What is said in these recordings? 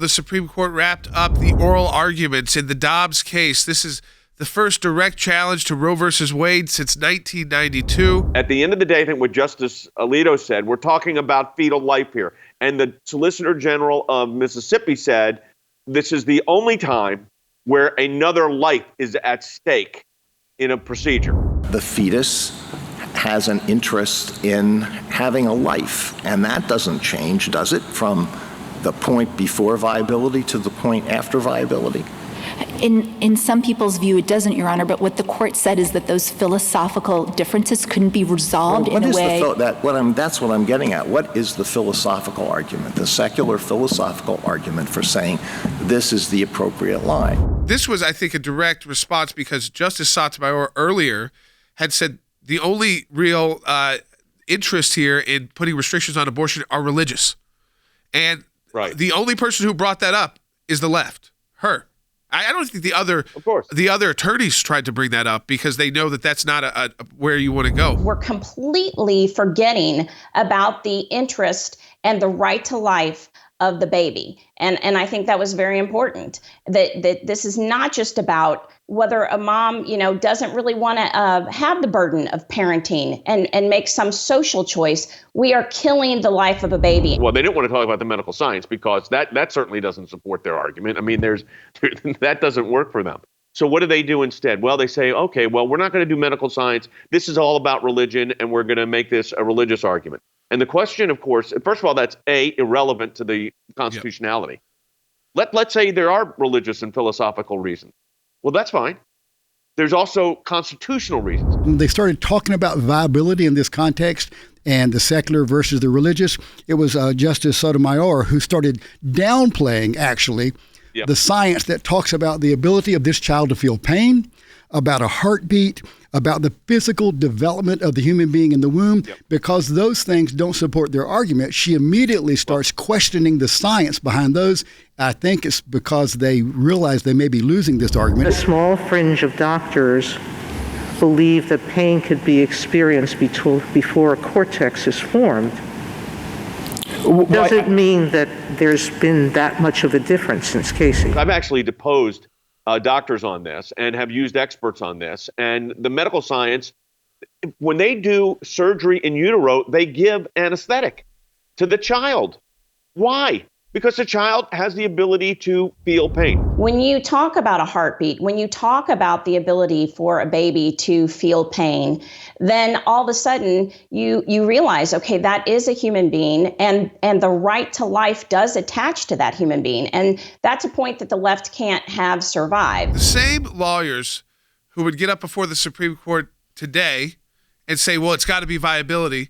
The Supreme Court wrapped up the oral arguments in the Dobbs case. This is the first direct challenge to Roe versus Wade since 1992. At the end of the day, I think what Justice Alito said, we're talking about fetal life here. And the Solicitor General of Mississippi said this is the only time where another life is at stake in a procedure. The fetus has an interest in having a life, and that doesn't change, does it, from the point before viability to the point after viability? In some people's view, it doesn't, Your Honor, but what the court said is that those philosophical differences couldn't be resolved in a way. That's what I'm getting at. What is the philosophical argument, the secular philosophical argument for saying this is the appropriate line? This was, I think, a direct response because Justice Sotomayor earlier had said the only real interest here in putting restrictions on abortion are religious. And the only person who brought that up is the left, her. I don't think the other attorneys tried to bring that up because they know that that's not a where you want to go. We're completely forgetting about the interest and the right to life of the baby. And I think that was very important, that this is not just about whether a mom, doesn't really want to have the burden of parenting and make some social choice. We are killing the life of a baby. Well, they didn't want to talk about the medical science because that certainly doesn't support their argument. I mean, that doesn't work for them. So what do they do instead? Well, they say, okay, well, we're not going to do medical science. This is all about religion, and we're going to make this a religious argument. And the question, of course, first of all, that's irrelevant to the constitutionality. Yep. Let's say there are religious and philosophical reasons. Well, that's fine. There's also constitutional reasons. When they started talking about viability in this context and the secular versus the religious, it was Justice Sotomayor who started downplaying, actually, the science that talks about the ability of this child to feel pain, about a heartbeat, about the physical development of the human being in the womb. Because those things don't support their argument, she immediately starts questioning the science behind those. I think it's because they realize they may be losing this argument. A small fringe of doctors believe that pain could be experienced before a cortex is formed. Does it mean that there's been that much of a difference since Casey? I've actually deposed doctors on this and have used experts on this. And the medical science, when they do surgery in utero, they give anesthetic to the child. Why? Because the child has the ability to feel pain. When you talk about a heartbeat, when you talk about the ability for a baby to feel pain, then all of a sudden you realize, okay, that is a human being, and the right to life does attach to that human being. And that's a point that the left can't have survived. The same lawyers who would get up before the Supreme Court today and say, well, it's got to be viability,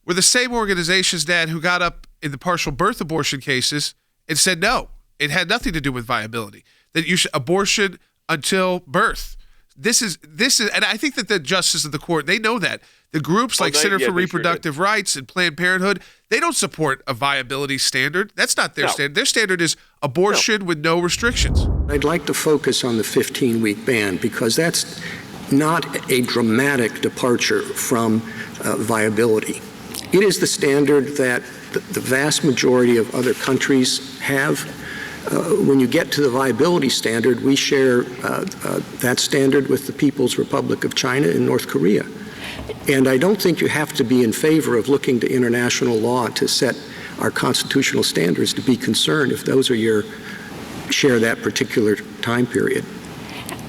were the same organizations, Dad, who got up in the partial birth abortion cases and said, no, it had nothing to do with viability, that you should abortion until birth. This is, and I think that the justices of the court, they know that. The groups like Center for Reproductive Rights and Planned Parenthood, they don't support a viability standard. That's not their standard. Their standard is abortion with no restrictions. I'd like to focus on the 15-week ban because that's not a dramatic departure from viability. It is the standard that the vast majority of other countries have. When you get to the viability standard, we share that standard with the People's Republic of China and North Korea. And I don't think you have to be in favor of looking to international law to set our constitutional standards to be concerned if those are share that particular time period.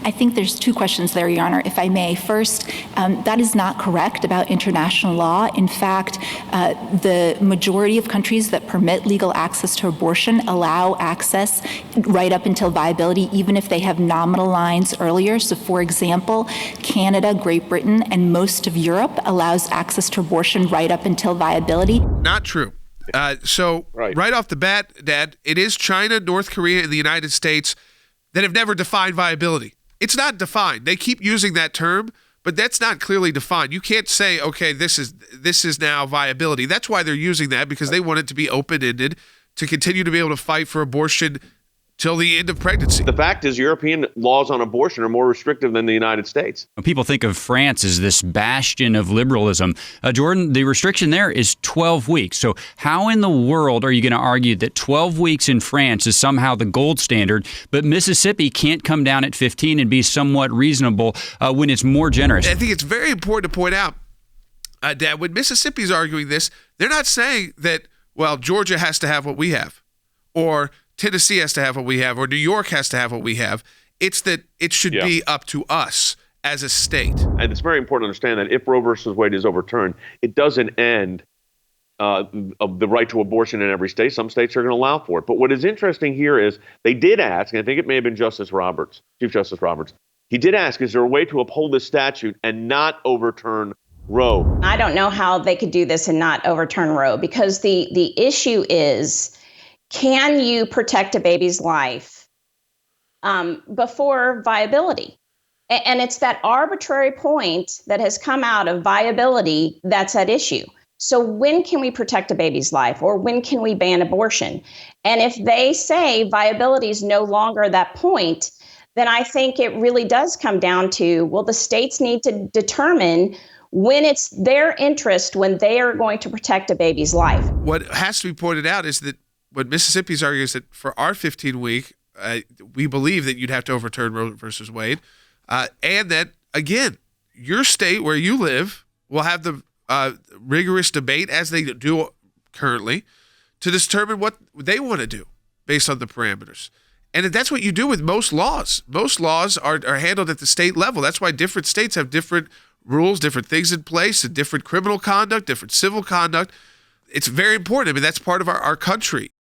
I think there's two questions there, Your Honor, if I may. First, that is not correct about international law. In fact, the majority of countries that permit legal access to abortion allow access right up until viability, even if they have nominal lines earlier. So, for example, Canada, Great Britain, and most of Europe allows access to abortion right up until viability. Not true. Right off the bat, Dad, it is China, North Korea, and the United States that have never defined viability. It's not defined. They keep using that term, but that's not clearly defined. You can't say, okay, this is now viability. That's why they're using that, because they want it to be open-ended to continue to be able to fight for abortion till the end of pregnancy. The fact is, European laws on abortion are more restrictive than the United States. People think of France as this bastion of liberalism. Jordan, the restriction there is 12 weeks. So how in the world are you going to argue that 12 weeks in France is somehow the gold standard, but Mississippi can't come down at 15 and be somewhat reasonable when it's more generous? I think it's very important to point out, Dad, when Mississippi's arguing this, they're not saying that, well, Georgia has to have what we have, or Tennessee has to have what we have, or New York has to have what we have. It's that it should be up to us as a state. And it's very important to understand that if Roe versus Wade is overturned, it doesn't end of the right to abortion in every state. Some states are going to allow for it. But what is interesting here is they did ask, and I think it may have been Chief Justice Roberts, he did ask, is there a way to uphold this statute and not overturn Roe? I don't know how they could do this and not overturn Roe, because the issue is, can you protect a baby's life before viability? And it's that arbitrary point that has come out of viability that's at issue. So when can we protect a baby's life, or when can we ban abortion? And if they say viability is no longer that point, then I think it really does come down to, well, the states need to determine when it's their interest, when they are going to protect a baby's life. What has to be pointed out is that what Mississippi's arguing is that for our 15-week, we believe that you'd have to overturn Roe versus Wade, and that, again, your state where you live will have the rigorous debate, as they do currently, to determine what they want to do based on the parameters. And that's what you do with most laws. Most laws are handled at the state level. That's why different states have different rules, different things in place, and different criminal conduct, different civil conduct. It's very important. I mean, that's part of our country.